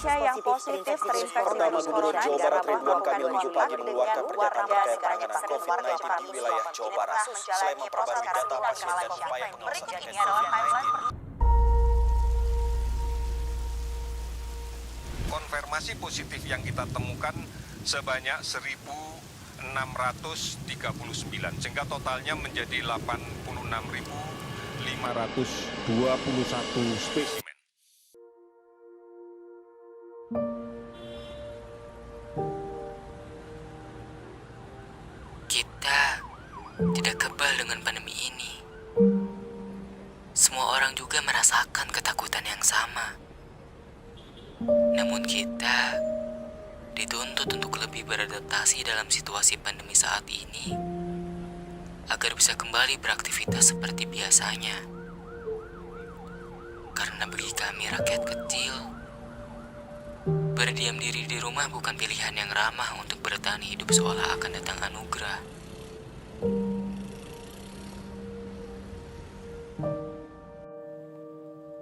Indonesia yang positif terinfeksi virus corona Barat Ridwan Kamil minggu pagi mengeluarkan pernyataan terkait penanganan COVID-19 di wilayah Jawa Barat. Selain memperbarui data pasien dan upaya pengawasan COVID-19. Konfirmasi positif yang kita temukan sebanyak 1.639, sehingga totalnya menjadi 86.521 spesimen. Kita tidak kebal dengan pandemi ini. Semua orang juga merasakan ketakutan yang sama. Namun kita dituntut untuk lebih beradaptasi dalam situasi pandemi saat ini agar bisa kembali beraktivitas seperti biasanya. Karena bagi kami rakyat kecil, berdiam diri di rumah bukan pilihan yang ramah untuk bertahan hidup seolah akan datang anugerah.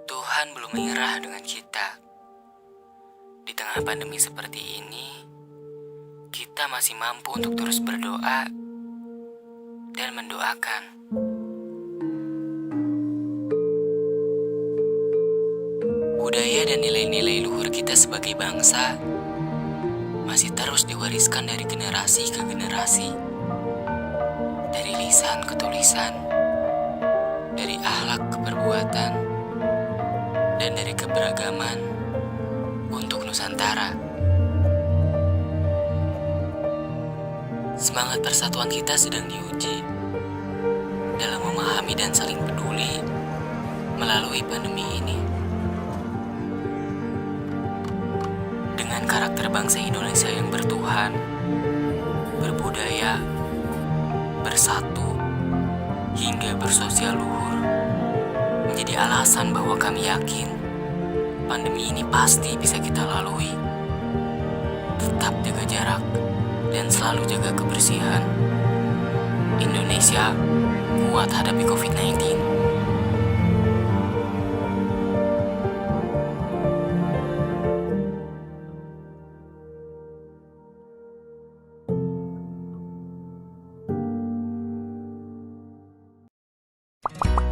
Tuhan belum menyerah dengan kita. Di tengah pandemi seperti ini, kita masih mampu untuk terus berdoa dan mendoakan. Budaya dan nilai-nilai luhur kita sebagai bangsa masih terus diwariskan dari generasi ke generasi. Dari lisan ke tulisan, dari akhlak ke perbuatan, dan dari keberagaman untuk Nusantara. Semangat persatuan kita sedang diuji dalam memahami dan saling peduli melalui pandemi ini. Dengan karakter bangsa Indonesia yang bertuhan, berbudaya, bersatu, hingga bersosial luhur, menjadi alasan bahwa kami yakin pandemi ini pasti bisa kita lalui. Tetap jaga jarak dan selalu jaga kebersihan. Indonesia kuat hadapi COVID-19.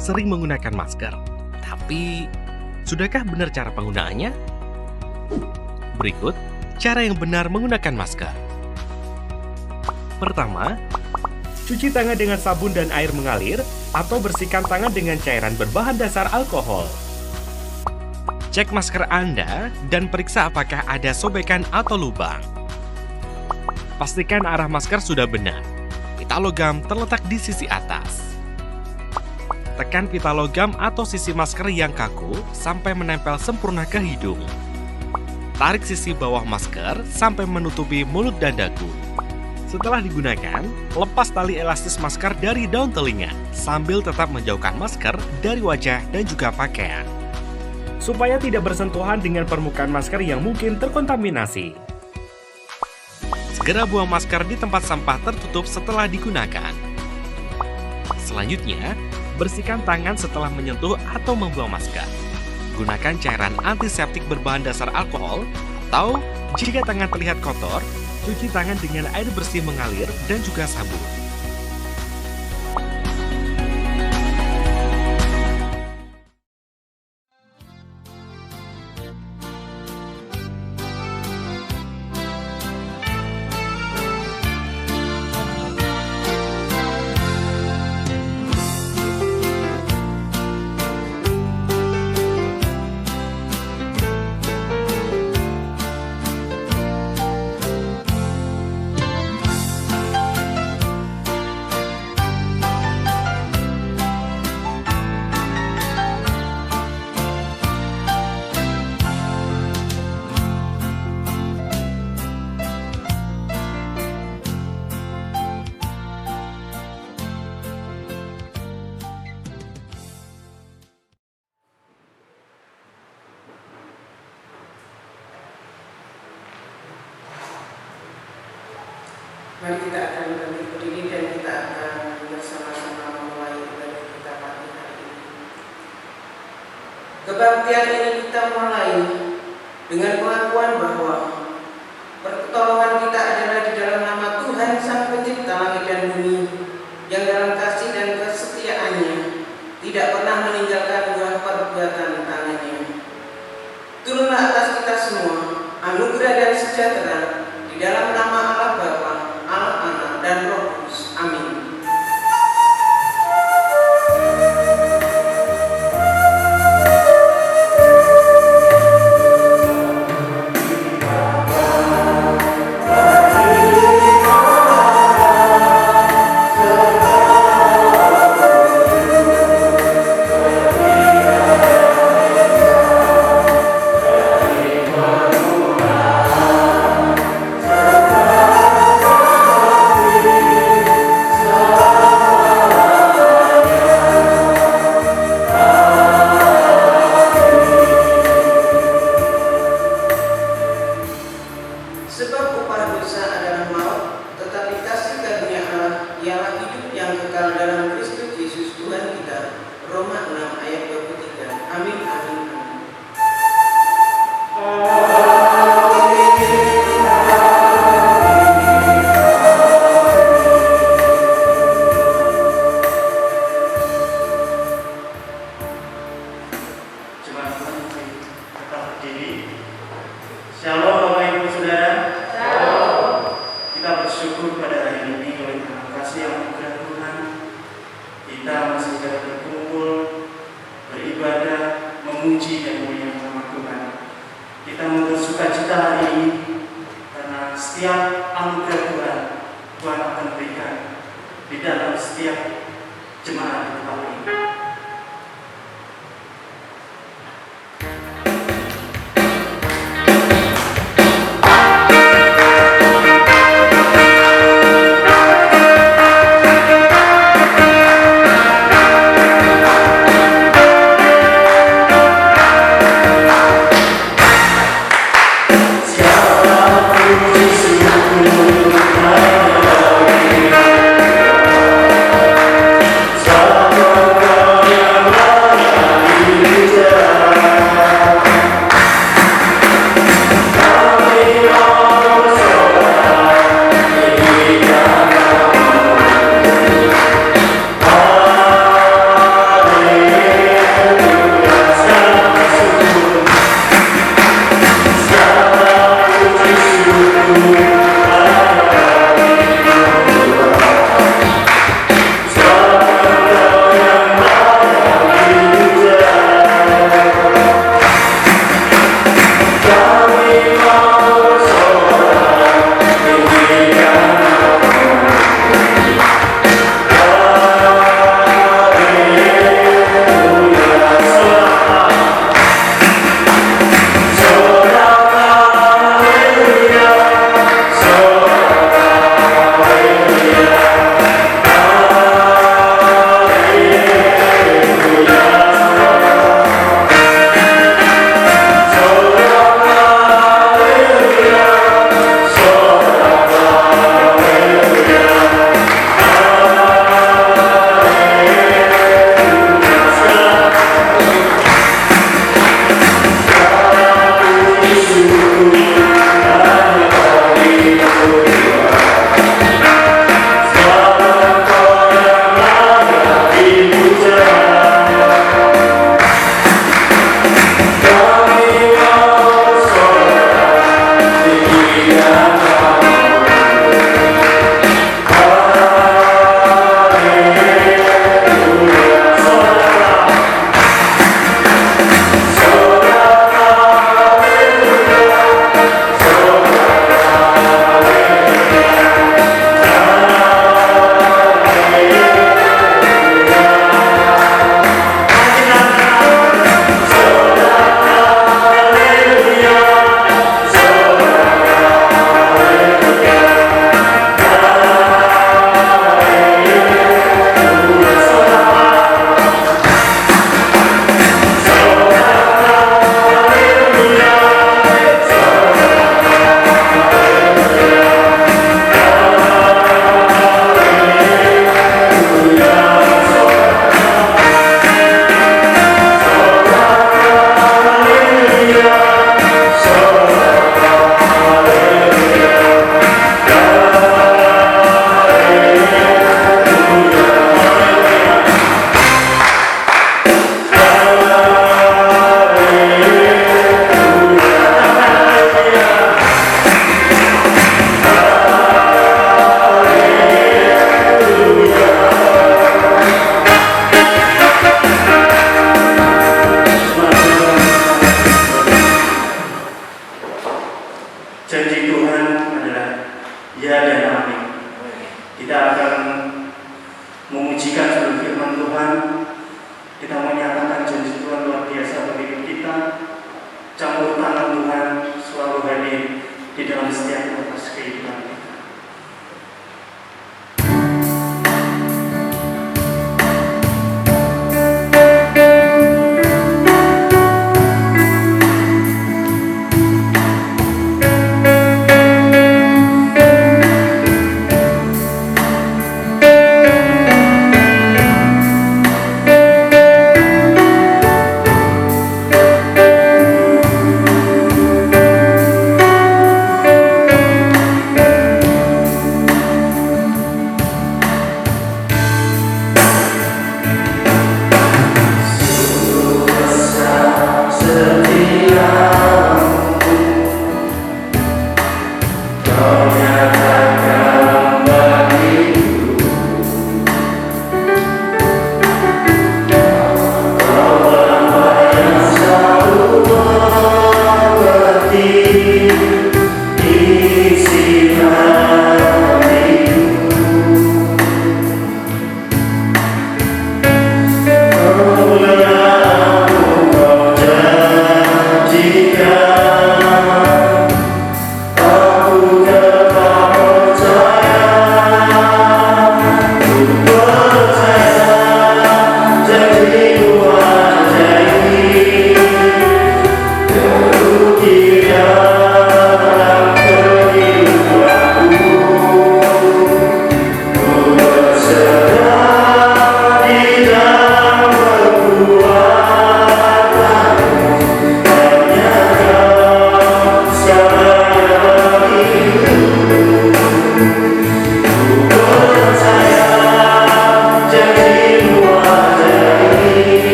Sering menggunakan masker, tapi sudahkah benar cara penggunaannya? Berikut cara yang benar menggunakan masker. Pertama, cuci tangan dengan sabun dan air mengalir atau bersihkan tangan dengan cairan berbahan dasar alkohol. Cek masker Anda dan periksa apakah ada sobekan atau lubang. Pastikan arah masker sudah benar. Pita logam terletak di sisi atas. Tekan pita logam atau sisi masker yang kaku sampai menempel sempurna ke hidung. Tarik sisi bawah masker sampai menutupi mulut dan dagu. Setelah digunakan, lepas tali elastis masker dari daun telinga sambil tetap menjauhkan masker dari wajah dan juga pakaian, supaya tidak bersentuhan dengan permukaan masker yang mungkin terkontaminasi. Segera buang masker di tempat sampah tertutup setelah digunakan. Selanjutnya, bersihkan tangan setelah menyentuh atau membuang masker. Gunakan cairan antiseptik berbahan dasar alkohol, atau jika tangan terlihat kotor, cuci tangan dengan air bersih mengalir dan juga sabun. Mari kita akan berdiri dan kita akan bersama-sama memulai ibadah kita pagi hari ini. Kebaktian ini kita mulai dengan pengakuan bahwa pertolongan kita adalah di dalam nama Tuhan Sang Pencipta langit dan bumi, yang dalam kasih dan kesetiaannya tidak pernah meninggalkan buah perbuatan tangannya. Turunlah atas kita semua anugerah dan sejahtera di dalam nama Allah Bapa, Allah Anak, dan Roh Kudus. Amin. Sebab upah dosa adalah maut, tetapi kasih karunia Allah ialah hidup yang kekal dalam Kristus Yesus Tuhan kita. Roma 6 ayat 23. Amin, amin, amin. Jemaat Tuhan tetap berdiri. Shalom Bapak Ibu Saudara. Kita bersyukur pada hari ini oleh karena kasih anugerah Tuhan, kita masih dapat berkumpul, beribadah, memuji dan memuliakan nama Tuhan. Kita mau bersukacita hari ini karena setiap anugerah Tuhan, Tuhan akan berikan di dalam setiap jemaat di tempat ini. Siapa mensucikan seluruh firman Tuhan. Kita menyatakan janji Tuhan luar biasa bagi hidup kita. Campur tangan Tuhan selalu hadir di dalam setiap proses kehidupan kita.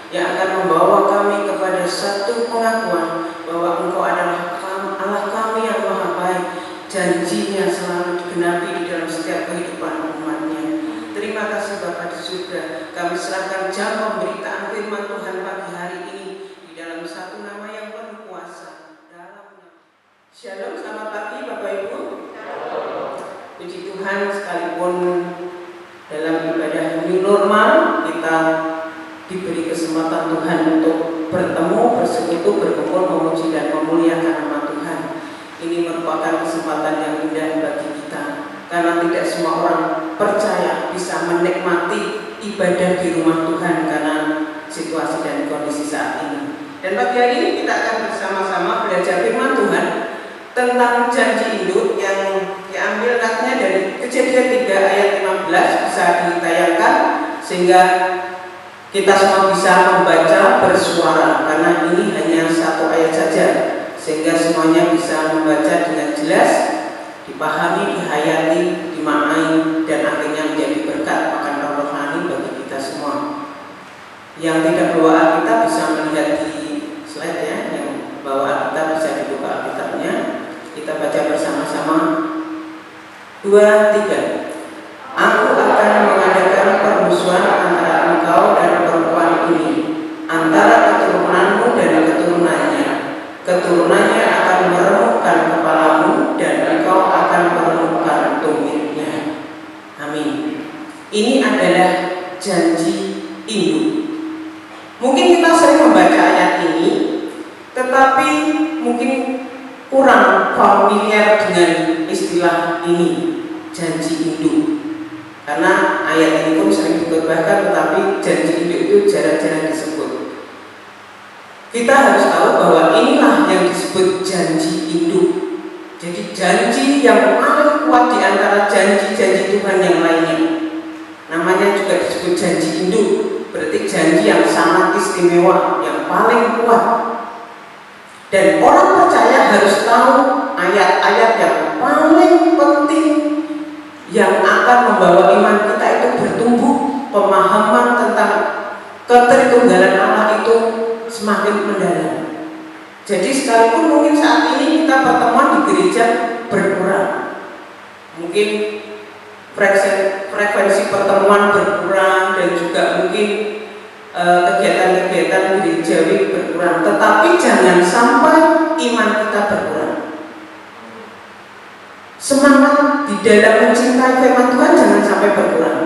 yang akan membawa kami kepada satu pengakuan bahwa Engkau adalah Allah kami yang maha baik. Janjinya selalu digenapi di dalam setiap kehidupan umat-Nya. Terima kasih Bapa di surga. Kami serahkan jam pemberitaan firman Tuhan pagi hari ini di dalam satu nama yang penuh kuasa. Shalom, selamat pagi Bapak Ibu. Puji Tuhan, sekalipun dalam ibadah new normal kita diberi kesempatan Tuhan untuk bertemu, bersekutu, berkumpul, memuji dan memuliakan nama Tuhan. Ini merupakan kesempatan yang indah bagi kita, karena tidak semua orang percaya bisa menikmati ibadah di rumah Tuhan karena situasi dan kondisi saat ini. Dan pagi hari ini kita akan bersama-sama belajar firman Tuhan tentang janji induk yang diambil katanya dari Kejadian 3 ayat 15, bisa ditayangkan sehingga kita semua bisa membaca bersuara, karena ini hanya satu ayat saja, sehingga semuanya bisa membaca dengan jelas, dipahami, dihayati, dimaknai, dan akhirnya menjadi berkat makan roh rohani bagi kita semua. Yang tidak bawa Alkitab bisa melihat di slide ya, yang bawa Alkitab bisa dibuka Alkitabnya. Kita baca bersama-sama. 2, 3. Aku akan mengadakan permusuhan antara engkau dan perempuan ini, antara keturunanmu dan keturunannya. Keturunannya akan meremukkan kepalamu dan engkau akan meremukkan tumitnya. Amin. Ini adalah janji induk. Mungkin kita sering membaca ayat ini, tetapi mungkin kurang familiar dengan istilah ini, janji induk. Karena ayat ini pun sering dikotbahkan, tetapi janji induk itu jarang-jarang disebut. Kita harus tahu bahwa inilah yang disebut janji induk. Jadi janji yang paling kuat di antara janji-janji Tuhan yang lainnya. Namanya juga disebut janji induk, berarti janji yang sangat istimewa, yang paling kuat. Dan orang percaya harus tahu ayat-ayat yang paling penting yang akan membawa iman kita itu bertumbuh, pemahaman tentang ketritunggalan Allah itu semakin mendalam. Jadi sekalipun mungkin saat ini kita pertemuan di gereja berkurang, mungkin frekuensi pertemuan berkurang, dan juga mungkin kegiatan-kegiatan gerejawi berkurang, tetapi jangan sampai iman kita berkurang. Semangat di dalam mencintai firman Tuhan jangan sampai berkurang,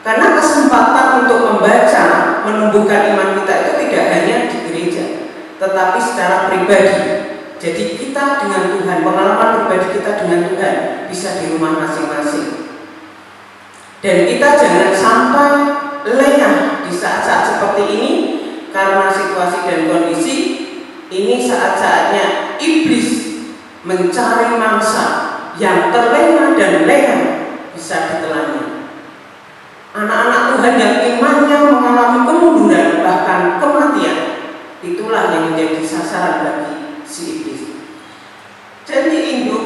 karena kesempatan untuk membaca, menumbuhkan iman kita itu tidak hanya di gereja, tetapi secara pribadi. Jadi kita dengan Tuhan, pengalaman pribadi kita dengan Tuhan bisa di rumah masing-masing. Dan kita jangan sampai lengah di saat-saat seperti ini, karena situasi dan kondisi ini saat-saatnya iblis mencari mangsa yang terlena dan lengah bisa ditelannya. Anak-anak Tuhan yang imannya mengalami kemunduran bahkan kematian, itulah yang menjadi sasaran bagi si iblis. Janji induk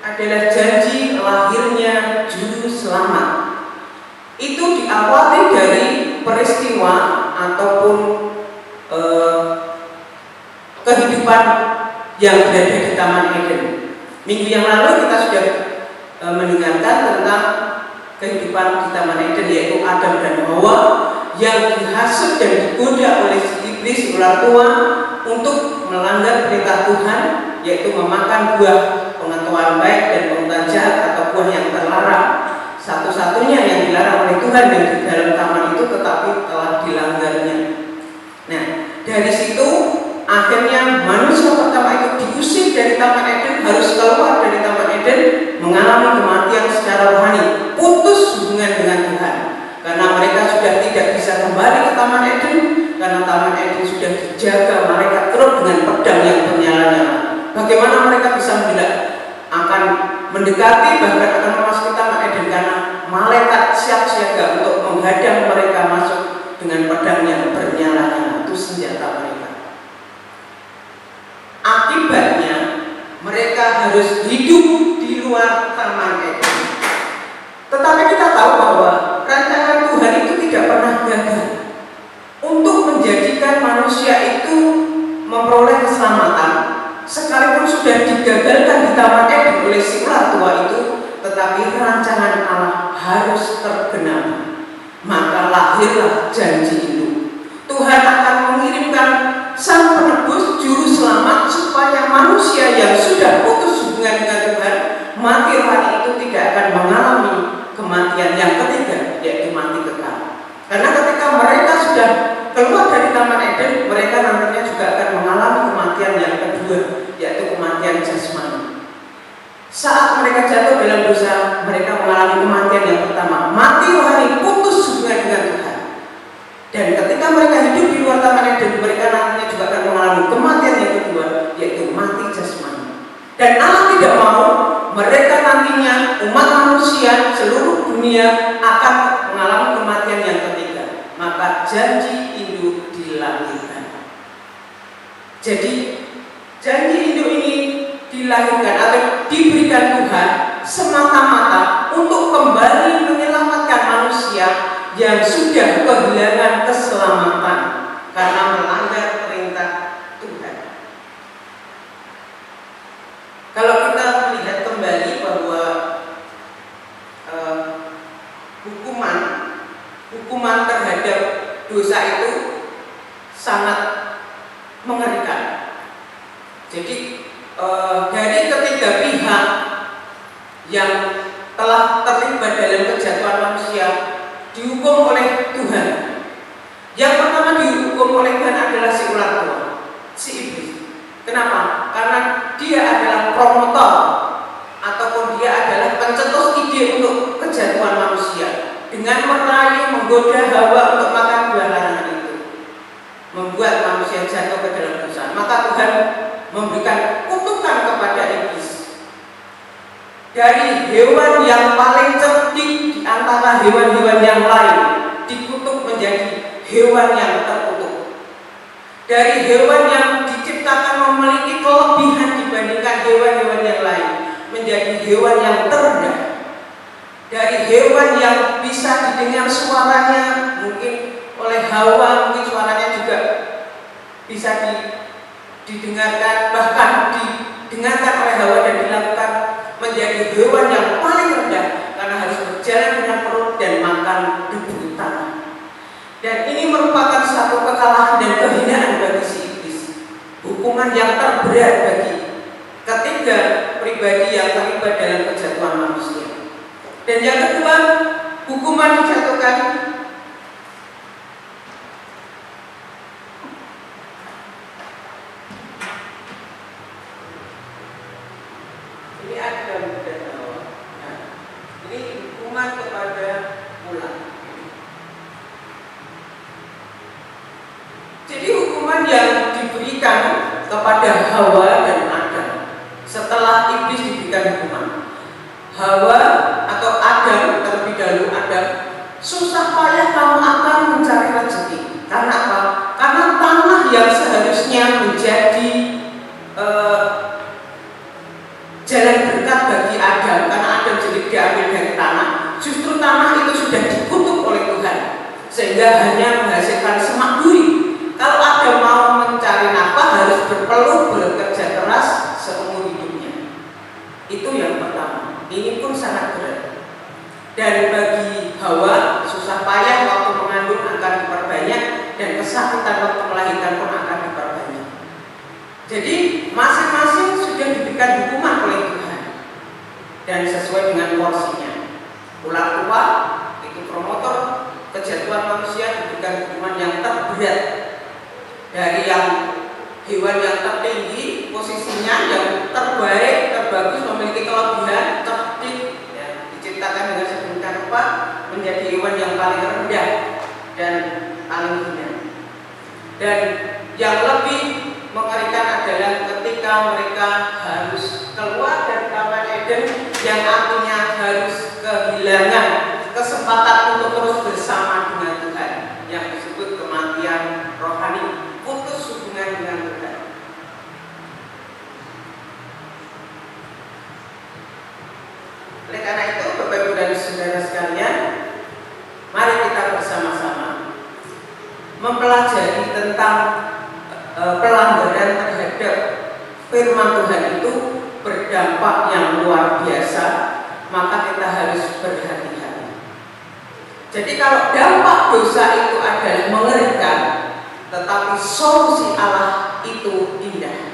adalah janji lahirnya juru selamat. Itu diawali dari peristiwa ataupun kehidupan yang berada di Taman Eden. Minggu yang lalu kita sudah mendengarkan tentang kehidupan di Taman Eden, yaitu Adam dan Hawa yang dihasut dan digoda oleh iblis ular tua untuk melanggar perintah Tuhan, yaitu memakan buah pengetahuan baik dan pengetahuan jahat atau buah yang terlarang. Satu-satunya yang dilarang oleh Tuhan dan di dalam taman itu, tetapi telah dilanggarnya. Nah, dari situ akhirnya manusia pertama itu diusir dari Taman Eden, harus keluar dari Taman Eden, mengalami kematian secara rohani, putus hubungan dengan Tuhan, karena mereka sudah tidak bisa kembali ke Taman Eden, karena Taman Eden sudah dijaga malaikat roh dengan pedang yang bernyala-nyala. Bagaimana mereka bisa akan mendekati, bahkan akan memasuki Taman Eden, karena malaikat siap siaga untuk menghadang mereka masuk dengan pedang yang bernyala-nyala. Itu senjata mereka. Akibatnya mereka harus hidup di luar Taman Eden. Tetapi kita tahu bahwa rancangan Tuhan itu tidak pernah gagal untuk menjadi memperoleh keselamatan, sekalipun sudah digagalkan di Taman Eden oleh si ular tua itu, tetapi rancangan Allah harus tergenapi. Maka lahirlah janji itu. Tuhan akan mengirimkan Sang Penebus Juru Selamat supaya manusia yang sudah putus hubungan dengan Tuhan, mati rohani itu tidak akan mengalami kematian yang ketiga, yaitu mati kekal. Karena ketika mereka sudah keluar dari Taman Eden, mereka nantinya juga akan mengalami kematian yang kedua, yaitu kematian jasmani. Saat mereka jatuh dalam dosa, mereka mengalami kematian yang pertama, mati rohani, putus hubungan dengan Tuhan. Dan ketika mereka hidup di luar Taman Eden, mereka nantinya juga akan mengalami kematian yang kedua, yaitu mati jasmani. Dan Allah tidak mau mereka nantinya, umat manusia seluruh dunia, akan mengalami kematian yang ketiga. Maka janji induk dilahirkan. Jadi janji induk ini dilahirkan atau diberikan Tuhan semata-mata untuk kembali menyelamatkan manusia yang sudah kehilangan keselamatan karena melanggar perintah Tuhan. Kalau kita melihat kembali bahwa hukuman terhadap dosa itu sangat mengerikan. Jadi dari ketiga pihak yang telah terlibat dalam kejatuhan manusia dihukum oleh Tuhan. Yang pertama dihukum oleh Tuhan adalah si ular tua, si iblis. Kenapa? Karena dia adalah promotor ataupun dia adalah pencetus ide untuk kejatuhan manusia dengan merayu, menggoda Hawa untuk makan buah larangan itu, membuat manusia jatuh ke dalam dosa. Maka Tuhan memberikan kutukan kepada iblis. Dari hewan yang paling cerdik di antara hewan-hewan yang lain dikutuk menjadi hewan yang terkutuk. Dari hewan yang diciptakan memiliki kelebihan dibandingkan hewan-hewan yang lain menjadi hewan yang terendah. Dari hewan yang bisa didengar suaranya mungkin oleh Hawa, mungkin suaranya juga bisa didengarkan, bahkan didengarkan oleh Hawa dan dilakukan, menjadi hewan yang paling rendah karena harus berjalan dengan perut dan makan debu tanah. Dan ini merupakan satu kekalahan dan kehinaan bagi si iblis, hukuman yang terberat bagi ketiga pribadi yang terlibat dalam kejatuhan manusia. Dan yang kedua, hukuman dijatuhkan ini ada dan Hawa. Nah, ini hukuman kepada ular. Jadi hukuman yang diberikan kepada Hawa dan Adam setelah iblis diberikan hukuman. Hawa atau Adam, terlebih dahulu Adam, susah payah kamu akan mencari rezeki. Karena apa? Karena tanah yang seharusnya menjadi jalan berkat bagi Adam, karena Adam jadi diambil dari tanah, justru tanah itu sudah dikutuk oleh Tuhan sehingga hanya menghasilkan semak duri. Kalau Adam mau mencari nafkah harus berpeluh, bekerja keras seumur hidupnya. Itu yang pertama. Ini pun sangat berat. Dan bagi Hawa, susah payah waktu mengandung akan diperbanyak dan kesakitan waktu melahirkan pun akan diperbanyak. Jadi masing-masing sudah diberikan hukuman oleh Tuhan dan sesuai dengan porsinya. Ular tua itu promotor kejatuhan manusia diberikan hukuman yang terberat. Dari yang hewan yang tertinggi, posisinya yang terbaik, terbagus, memiliki kelebihan, cerdik, ya, diciptakan dengan sedemikian rupa, menjadi hewan yang paling rendah dan paling hina. Dan yang lebih mengerikan adalah ketika mereka harus keluar dari Taman Eden, yang artinya harus kehilangan kesempatan untuk terus bersama dengan Tuhan, yang disebut kematian rohani, putus hubungan dengan Tuhan. Oleh karena itu, Bapak Ibu dan Saudara sekalian, mari kita bersama-sama mempelajari tentang pelanggaran firman Tuhan itu berdampak yang luar biasa, maka kita harus berhati-hati. Jadi kalau dampak dosa itu adalah mengerikan, tetapi solusi Allah itu indah.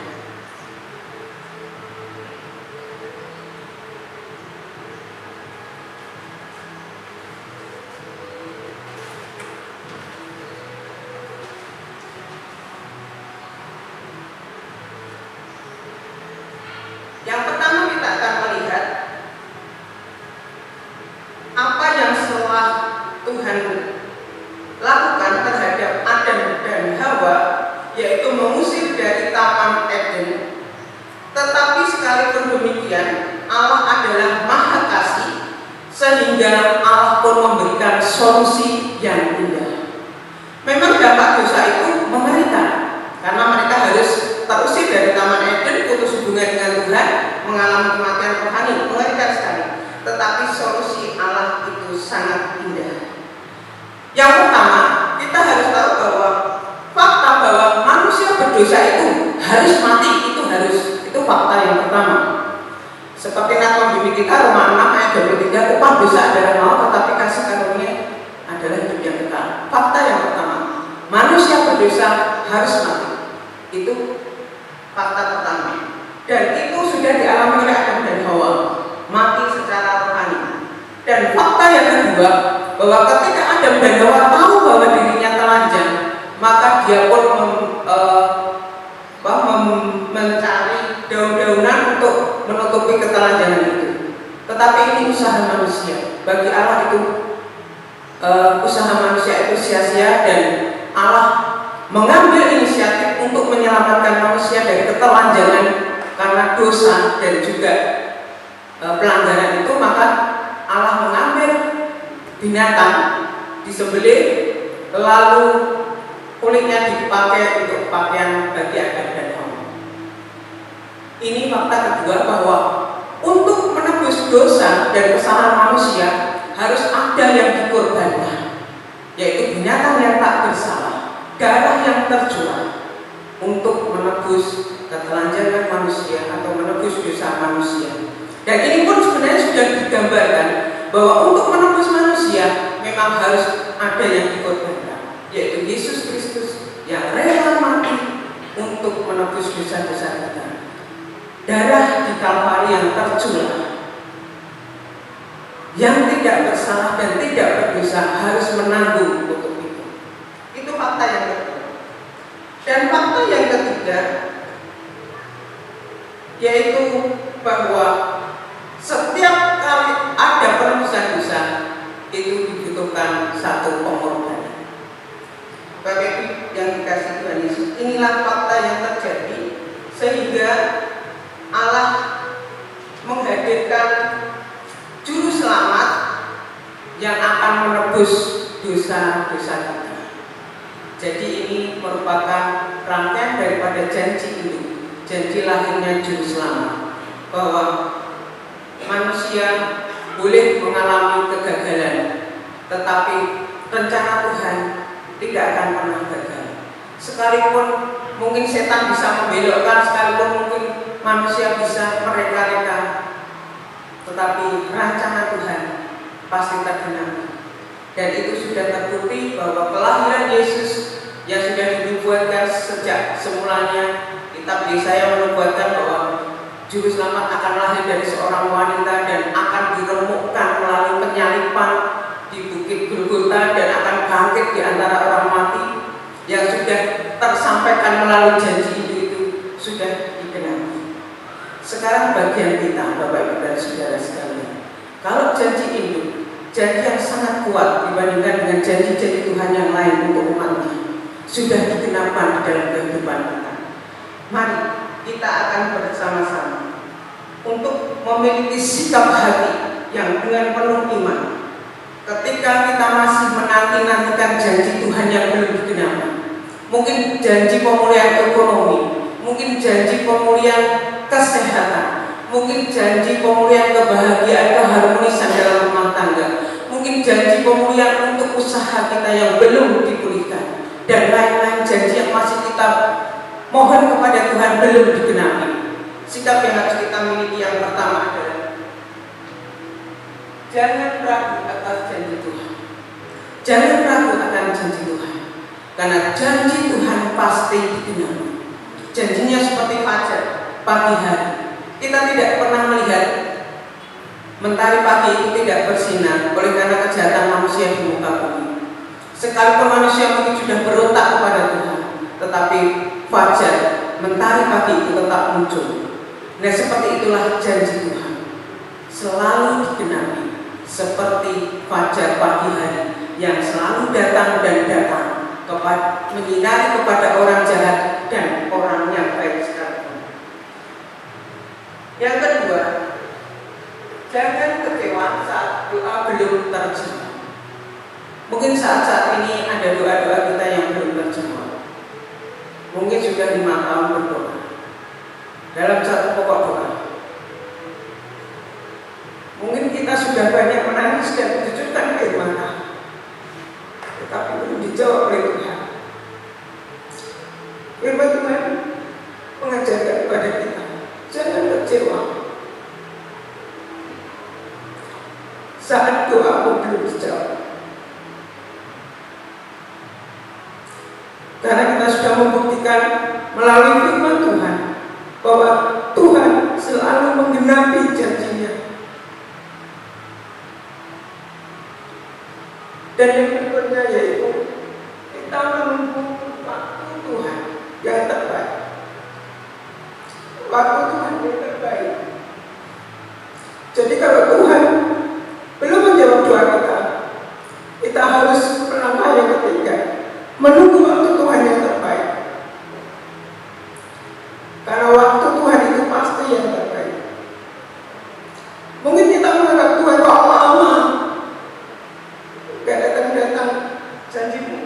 Yang pertama kita akan melihat apa yang setelah Tuhan lakukan terhadap Adam dan Hawa, yaitu mengusir dari Taman Eden. Tetapi sekalipun demikian, Allah adalah Maha Kasih, sehingga Allah pun memberikan solusi yang indah. Memang dampak dosa itu mengerikan, karena mereka harus terusir dari Taman Eden, putus hubungan dengan Tuhan, mengalami kematian rohani, mengerikan sekali. Tetapi solusi Allah itu sangat indah. Yang pertama, kita harus tahu bahwa fakta bahwa manusia berdosa itu harus mati, itu fakta yang pertama. Seperti nakon bumi kita Roma 6 ayat 23, upah dosa adalah maut, tetapi kasih karunia adalah hidup yang kekal. Fakta yang pertama, manusia berdosa harus mati. Itu fakta pertama. Dan itu sudah dialami oleh Adam dan Hawa, mati secara rohani. Dan fakta yang kedua, bahwa ketika Adam dan Hawa tahu bahwa dirinya telanjang, maka dia pun mencari daun-daunan untuk menutupi ketelanjangan itu. Tetapi ini usaha manusia. Bagi Allah itu usaha manusia itu sia-sia, dan Allah mengambil inisiatif untuk menyelamatkan manusia dari ketelanjangan karena dosa dan juga pelanggaran itu. Maka Allah mengambil binatang, disembelih, lalu kulitnya dipakai untuk pakaian bagi Adam dan Hawa. Ini fakta kedua, bahwa untuk menebus dosa dan kesalahan manusia harus ada yang dikorbankan, yaitu binatang yang tak bersalah, darah yang tercurah untuk menebus ketelanjangan manusia atau menebus dosa manusia. Dan ini pun sebenarnya sudah digambarkan bahwa untuk menebus manusia memang harus ada yang dikorbankan, yaitu Yesus Kristus yang rela mati untuk menebus dosa-dosa kita. Darah di Kalvari yang tercurah, yang tidak bersalah dan tidak berdosa harus menanggung untuk itu. Itu fakta yang kedua. Dan fakta yang ketiga, yaitu bahwa setiap kali ada penebusan dosa itu dibutuhkan satu pengorbanan. Bapak Ibu yang dikasihi Tuhan Yesus, inilah fakta yang terjadi, sehingga Allah menghadirkan juru selamat yang akan menebus dosa-dosa kita. Jadi ini merupakan rangkaian daripada janji ini, janji lahirnya juru selamat, bahwa manusia boleh mengalami kegagalan, tetapi rencana Tuhan tidak akan pernah gagal. Sekalipun mungkin setan bisa membelokkan, sekalipun mungkin manusia bisa mereka-reka, tetapi rencana Tuhan pasti tergenapi. Dan itu sudah terbukti bahwa kelahiran Yesus yang sudah dinubuatkan sejak semulanya. Kitab Yesaya menubuatkan bahwa juru selamat akan lahir dari seorang wanita dan akan diremukkan melalui penyalipan di bukit Golgota dan akan bangkit di antara orang mati, yang sudah tersampaikan melalui janji itu sudah digenapi. Sekarang bagian kita, Bapak Ibu dan saudara sekalian, kalau janji itu janji yang sangat kuat dibandingkan dengan janji-janji Tuhan yang lain untuk umatnya, sudah digenapkan di dalam kehidupan kita. Mari kita akan bersama-sama untuk memiliki sikap hati yang dengan penuh iman. Ketika kita masih menanti-nantikan janji Tuhan yang belum digenapi, mungkin janji pemulihan ekonomi, mungkin janji pemulihan kesehatan, mungkin janji pemulihan kebahagiaan, keharmonisan dalam rumah tangga, mungkin janji pemulihan untuk usaha kita yang belum dipulihkan, dan lain-lain janji yang masih kita mohon kepada Tuhan belum digenapi. sikap yang harus kita miliki yang pertama adalah jangan ragu atas janji Tuhan. Jangan ragu akan janji Tuhan, karena janji Tuhan pasti digenapi. Janjinya seperti fajar pagi hari. Kita tidak pernah melihat mentari pagi itu tidak bersinar oleh karena kejahatan manusia di muka bumi. Sekalipun manusia mungkin sudah berontak kepada Tuhan, tetapi fajar, mentari pagi itu tetap muncul. Nah, seperti itulah janji Tuhan, selalu digenapi seperti fajar pagi hari yang selalu datang dan datang menyinari kepada orang jahat dan orang yang baik sekalipun. Yang kedua, jangan kecewa saat doa belum terjawab. Mungkin saat ini ada doa-doa kita yang belum terjawab. Mungkin sudah 5 tahun berdoa dalam satu pokok doa. Mungkin kita sudah banyak menangis dan mencucurkan air mata, tetapi belum dijawab oleh Tuhan. Firman Tuhan mengajarkan kepada kita, jangan kecewa saat doamu belum dijawab. Karena kita sudah membuktikan melalui firman Tuhan bahwa Tuhan selalu menggenapi janjinya. Dan yang berikutnya yaitu kita menunggu waktu Tuhan yang terbaik. Waktu Tuhan yang terbaik. Jadi kalau Tuhan belum menjawab doa kita, kita harus melangkah yang ketiga, menunggu waktu Tuhan yang terbaik. Karena waktu Tuhan itu pasti yang terbaik. Mungkin kita menganggap Tuhan kok lama, gak datang-datang janjimu.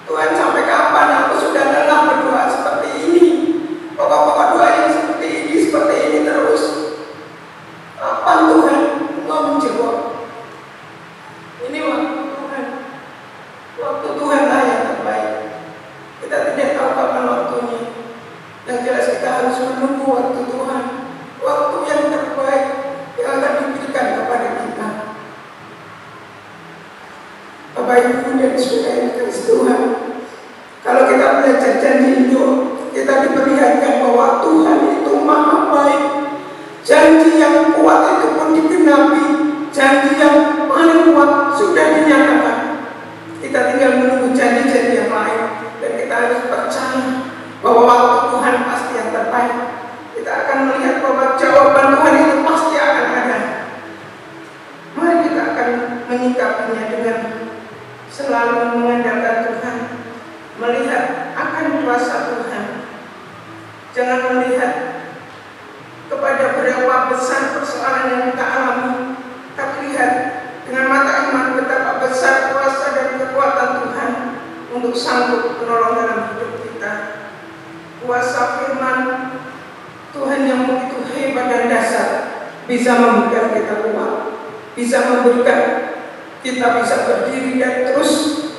Tuhan, sampai kapan aku sudah lelah berdoa seperti ini? Pokok-pokok doa yang seperti ini terus. Kapan Tuhan engkau menjawab? Ini waktu Tuhan. Waktu Tuhanlah yang terbaik. Kita tidak tahu kapan waktunya. Yang jelas kita harus menunggu waktu Tuhan, waktu yang terbaik yang akan diberikan kepada kita. Bapak Ibu dan Saudara yang dikasihi Tuhan, kalau kita belajar janji itu, kita diperlihatkan bahwa Tuhan itu maha baik. Janji yang kuat itu pun digenapi. Janji yang paling kuat sudah dinyatakan. Kita tinggal menunggu janji-janji yang lain, dan kita harus percaya bahwa waktu Tuhan pasti yang terbaik. Kita akan melihat bahwa jawaban Tuhan itu pasti akan ada. Mari kita akan menyikapinya dengan selalu mengandalkan Tuhan, melihat akan kuasa Tuhan. Jangan melihat kepada berapa besar persoalan yang kita alami, tapi lihat dengan mata iman betapa besar kuasa dan kekuatan Tuhan untuk sanggup menolong dalam hidup kita. Kuasa firman Tuhan yang begitu hebat dan dasar bisa memberikan kita kuat, bisa memberikan kita bisa berdiri dan terus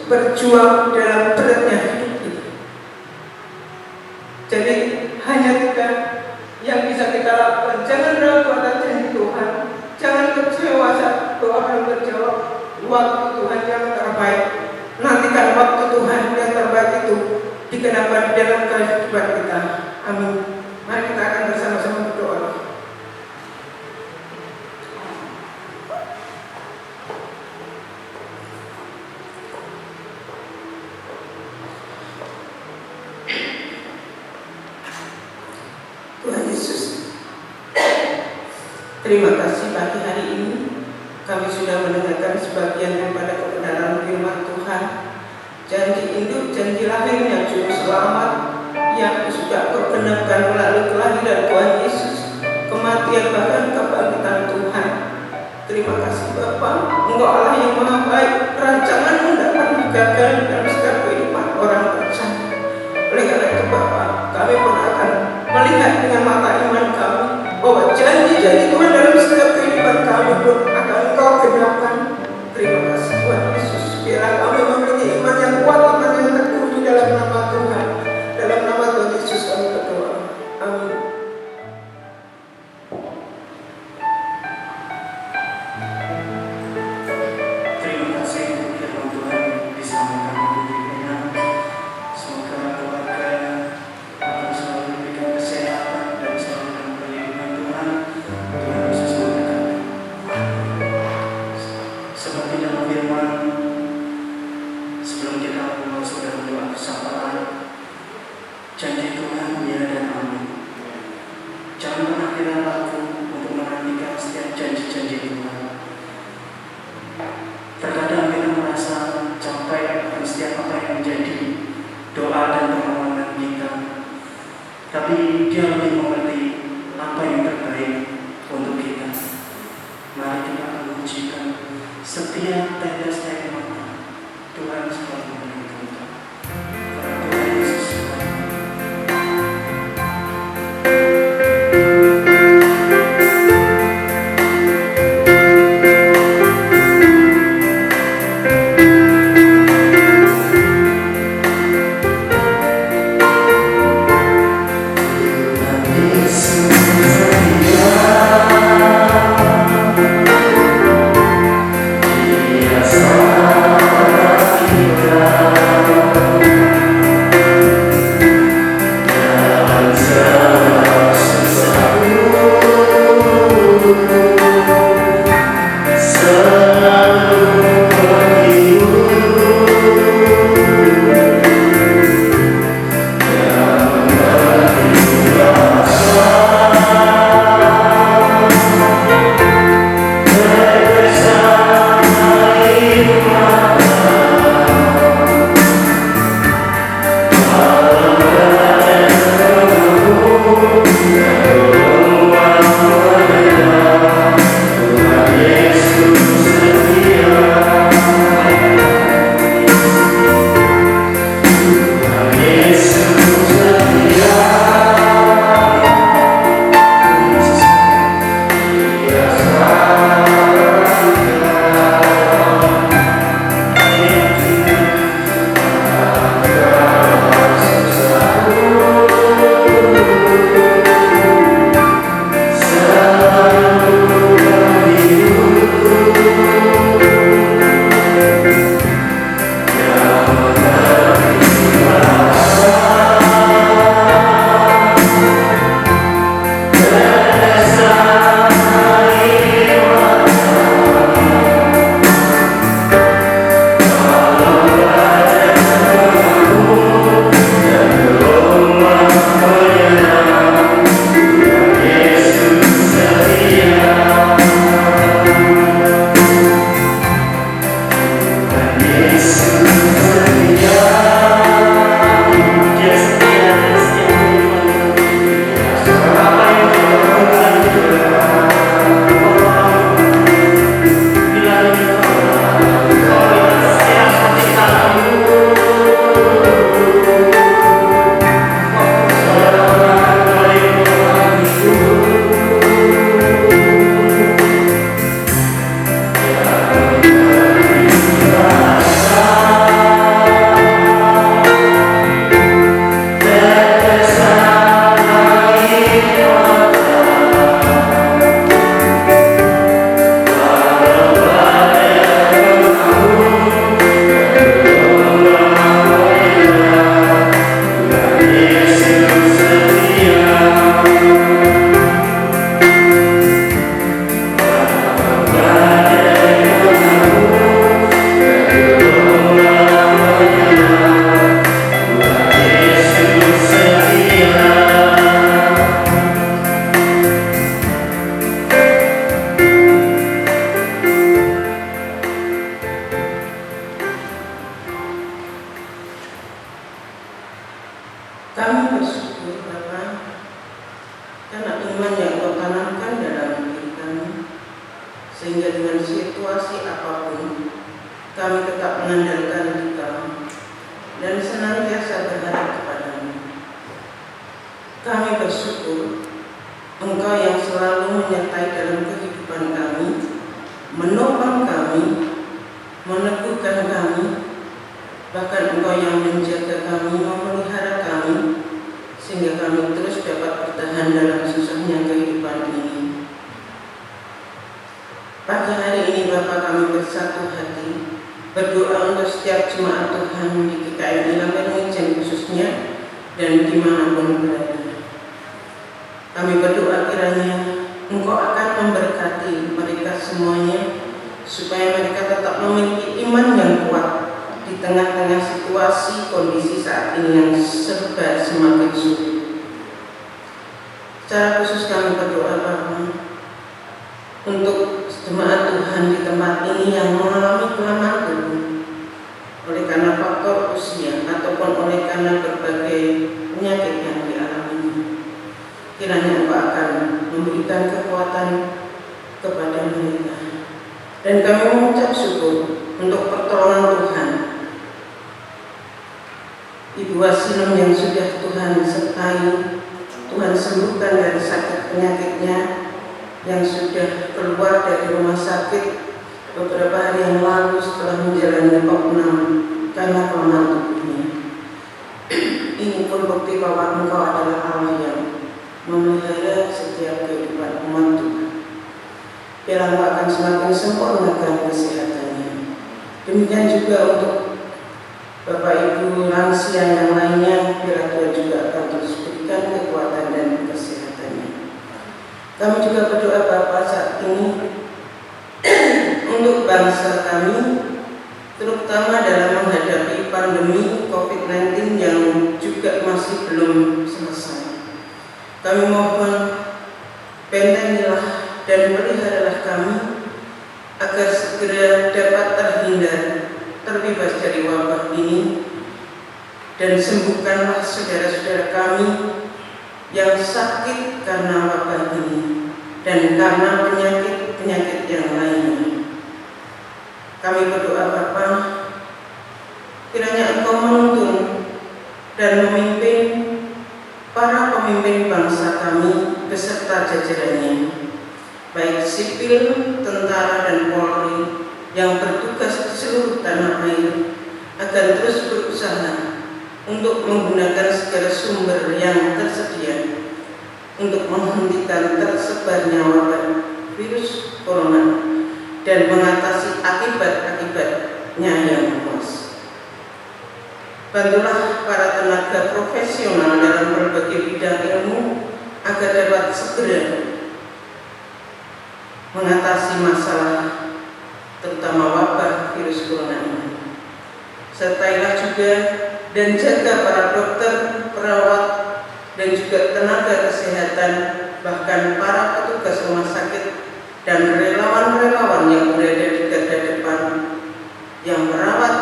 berjuang dalam beratnya hidup ini. Jadi hanya tiga yang bisa kita lakukan. Jangan ragu atas janji Tuhan, jangan kecewa saat doa belum terjawab. Waktu Tuhan yang terbaik, nantikan waktu Tuhan yang terbaik itu dikenakan dalam kehidupan kita. Amin. Mari kita akan bersama-sama berdoa. Tuhan Yesus, terima kasih pagi hari ini kami sudah mendengarkan sebagian daripada kebenaran firman Tuhan. Janji induk, janji lahir yang juru selamat yang sudah perkenankan melalui kelahiran Tuhan Yesus, kematian bahkan kebangkitan Tuhan. Terima kasih Bapa, Engkau Allah yang maha baik. Rancangan-Mu tidak pernah gagal dalam setiap kehidupan orang percaya. Oleh karena itu Bapa, kami pun akan melihat dengan mata iman kami bahwa janji-janji Tuhan dalam setiap kehidupan kami pun akan Engkau genapkan. Terima kasih Tuhan Yesus. Biarlah kami memiliki iman yang kuat, iman yang teguh di dalam nama Tuhan. Dalam nama Tuhan Yesus kami berdoa. Amin. tapi Dia lebih mengerti apa yang terbaik untuk kita. Mari kita mengujikan setiap tetes air mata. Tuhan selalu memberkati kita. Karena Tuhan Yesus Kami bersyukur Bapa, karena iman yang Kau tanamkan dalam diri kami, sehingga dengan situasi apapun kami tetap mengandalkan Engkau dan senantiasa berharap kepadamu. Kami bersyukur Engkau yang selalu menyertai dalam kehidupan kami, menopang kami, meneguhkan kami, bahkan Engkau yang menjaga kami, memelihara kami, sehingga kami terus dapat bertahan dalam susahnya kehidupan ini. Pagi hari ini Bapa, kami bersatu hati berdoa untuk setiap jemaat Tuhan di GKI Lambangunjang khususnya dan dimanapun berada. Kami berdoa kiranya Engkau akan memberkati mereka semuanya, supaya mereka tetap memiliki iman yang kuat di tengah-tengah situasi kondisi saat ini yang serba semakin sulit. Secara khusus kami berdoa Bapa untuk jemaat Tuhan di tempat ini yang mengalami kelemahan tubuh oleh karena faktor usia ataupun oleh karena berbagai penyakit yang dialaminya. kiranya Engkau akan memberikan kekuatan kepada mereka. Dan kami mengucap syukur untuk pertolongan Tuhan. Ibu Wasilem yang sudah Tuhan sertai, Tuhan sembuhkan dari sakit penyakitnya, yang sudah keluar dari rumah sakit beberapa hari yang lalu setelah menjalani opnam karena kelemahan tubuhnya. Ini pun bukti bahwa Engkau adalah Allah yang memelihara setiap kehidupan umat Tuhan. Biar Engkau akan semakin sempurnakan kesehatannya. Demikian juga untuk Bapak Ibu lansia yang lainnya, biar Tuhan juga akan terus berikan kekuatan dan kesehatannya. Kami juga berdoa Bapak saat ini untuk bangsa kami, terutama dalam menghadapi pandemi COVID-19 yang juga masih belum selesai. Kami mohon bentengilah dan peliharalah kami agar segera dapat terbebas dari wabah ini, dan sembuhkanlah saudara-saudara kami yang sakit karena wabah ini dan karena penyakit-penyakit yang lainnya. Kami berdoa Bapa, kiranya Engkau menuntun dan memimpin para pemimpin bangsa kami beserta jajarannya, baik sipil, tentara, dan Polri yang bertugas di seluruh tanah air, agar terus berusaha untuk menggunakan segala sumber yang tersedia untuk menghentikan tersebarnya wabah virus corona dan mengatasi akibat-akibatnya yang luas. Bantulah para tenaga profesional dalam berbagai bidang ilmu agar dapat segera mengatasi masalah terutama wabah virus corona ini. Sertailah juga dan jaga para dokter, perawat, dan juga tenaga kesehatan, bahkan para petugas rumah sakit dan relawan-relawan yang berada di garda depan, yang merawat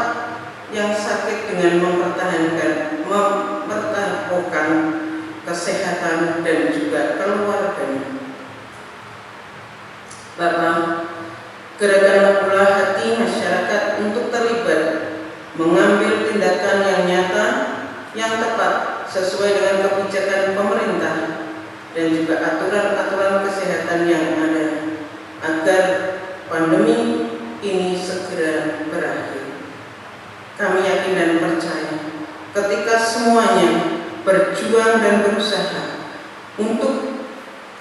yang sakit dengan mempertahankan kesehatan dan juga keluarganya. Bapak, gerakanlah pula hati masyarakat untuk terlibat mengambil tindakan yang nyata, yang tepat sesuai dengan kebijakan pemerintah dan juga aturan-aturan kesehatan yang ada, agar pandemi ini segera berakhir. Kami yakin dan percaya ketika semuanya berjuang dan berusaha untuk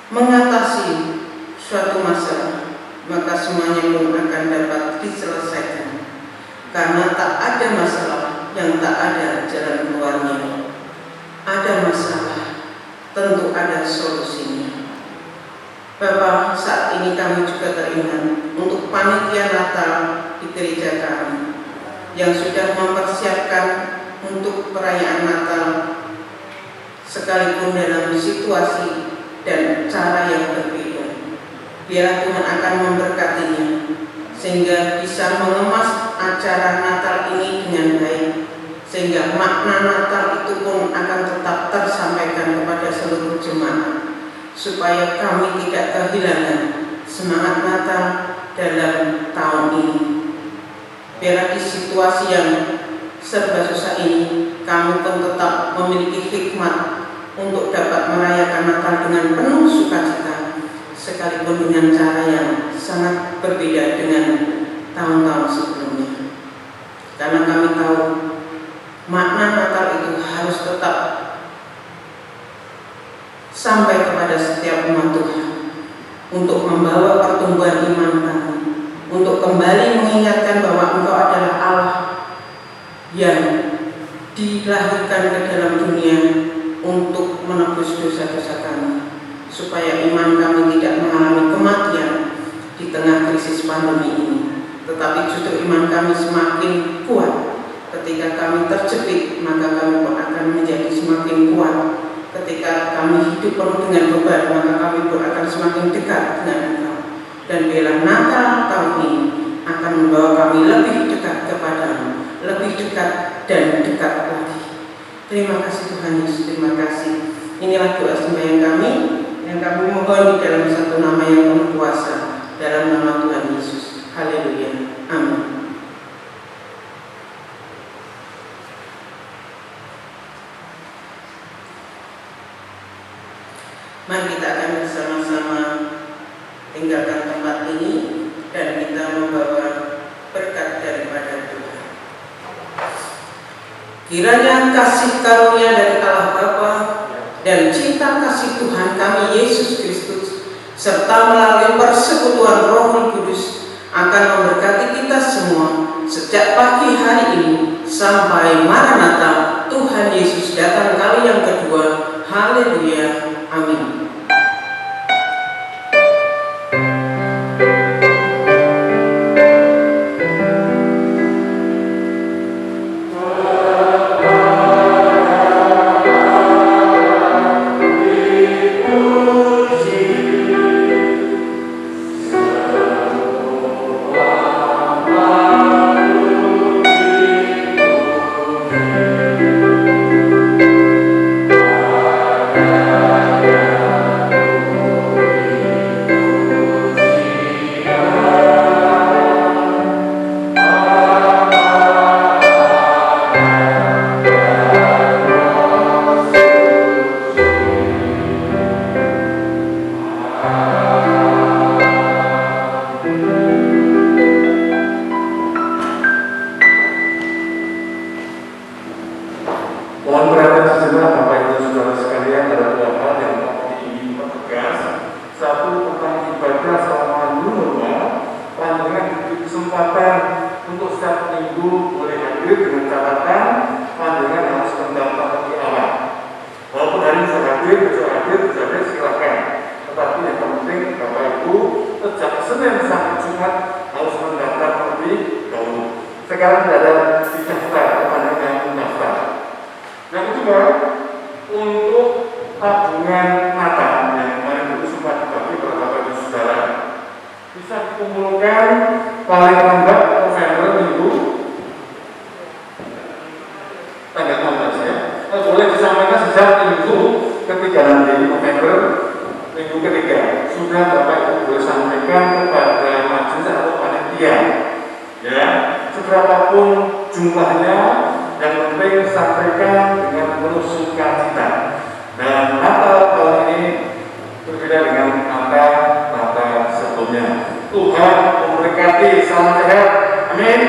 mengatasi suatu masalah, maka semuanya pun akan dapat diselesaikan, karena tak ada masalah yang tak ada jalan keluarnya. Ada masalah, tentu ada solusinya. Bapak, saat ini kami juga teringat untuk panitia Natal di gereja kami yang sudah mempersiapkan untuk perayaan Natal, sekalipun dalam situasi dan cara yang berbeda. Biar Tuhan akan memberkatinya sehingga bisa mengemas acara Natal ini dengan baik, sehingga makna Natal itu pun akan tetap tersampaikan kepada seluruh jemaat, supaya kami tidak kehilangan semangat Natal dalam tahun ini. Biar di situasi yang serba susah ini, kami pun tetap memiliki hikmat untuk dapat merayakan Natal dengan penuh sukacita, sekalipun dengan cara yang sangat berbeda dengan tahun-tahun sebelumnya. Karena kami tahu makna Natal itu harus tetap sampai kepada setiap umat Tuhan, untuk membawa pertumbuhan iman kami, untuk kembali mengingatkan bahwa Engkau adalah Allah yang dilahirkan ke dalam dunia untuk menebus dosa-dosa kami, supaya iman kami tidak mengalami kematian di tengah krisis pandemi ini, tetapi justru iman kami semakin kuat. Ketika kami terjepit, maka kami pun akan menjadi semakin kuat. Ketika kami hidup penuh dengan beban, maka kami pun akan semakin dekat dengan Engkau. Dan biarlah Natal tahun ini akan membawa kami lebih dekat kepadamu, lebih dekat dan dekat lagi. Terima kasih Tuhan Yesus, terima kasih. Inilah doa sembahyang kami yang kami mohon di dalam satu nama yang penuh kuasa, dalam nama Tuhan Yesus. Haleluya. Amin. Mari kita akan bersama-sama tinggalkan tempat ini dan kita membawa berkat daripada Tuhan. Kiranya kasih karunia dari Allah Bapa dan cinta kasih Tuhan kami Yesus Kristus serta melalui persekutuan Roh Kudus akan memberkati kita semua sejak pagi hari ini sampai Maranatha Tuhan Yesus datang kali yang kedua. Haleluya. Amin. Mohon perhatian sejenak Bapak Ibu Saudara sekalian, ada dua hal yang ingin tegas. Satu, tentang ibadah selama new normal, panjenengan diberi kesempatan untuk setiap minggu boleh hadir dengan catatan panjenengan harus mendaftar di awal. Walaupun hari ini hadir, besok hadir, silakan. Tetapi yang penting Bapak Ibu sejak Senin sampai Jumat harus mendaftar terlebih dahulu. Sekarang tidak ada didaftar, panjenengan yang mendaftar. Yang kedua, untuk tabungan mata yang kemarin itu sempat dibagi kepada Bapak Ibu Saudara, bisa dikumpulkan paling lambat November minggu tanggal 16 ya. Boleh disampaikan sejak minggu ketiga nanti November, minggu ketiga sudah Bapak Ibu boleh sampaikan kepada majelis atau panitia ya, seberapapun jumlahnya. Yang penting sampaikan dengan penuh sukacita. Dan Natal tahun ini berbeda dengan Natal sebelumnya. Tuhan memberkati, salam sehat. Amin.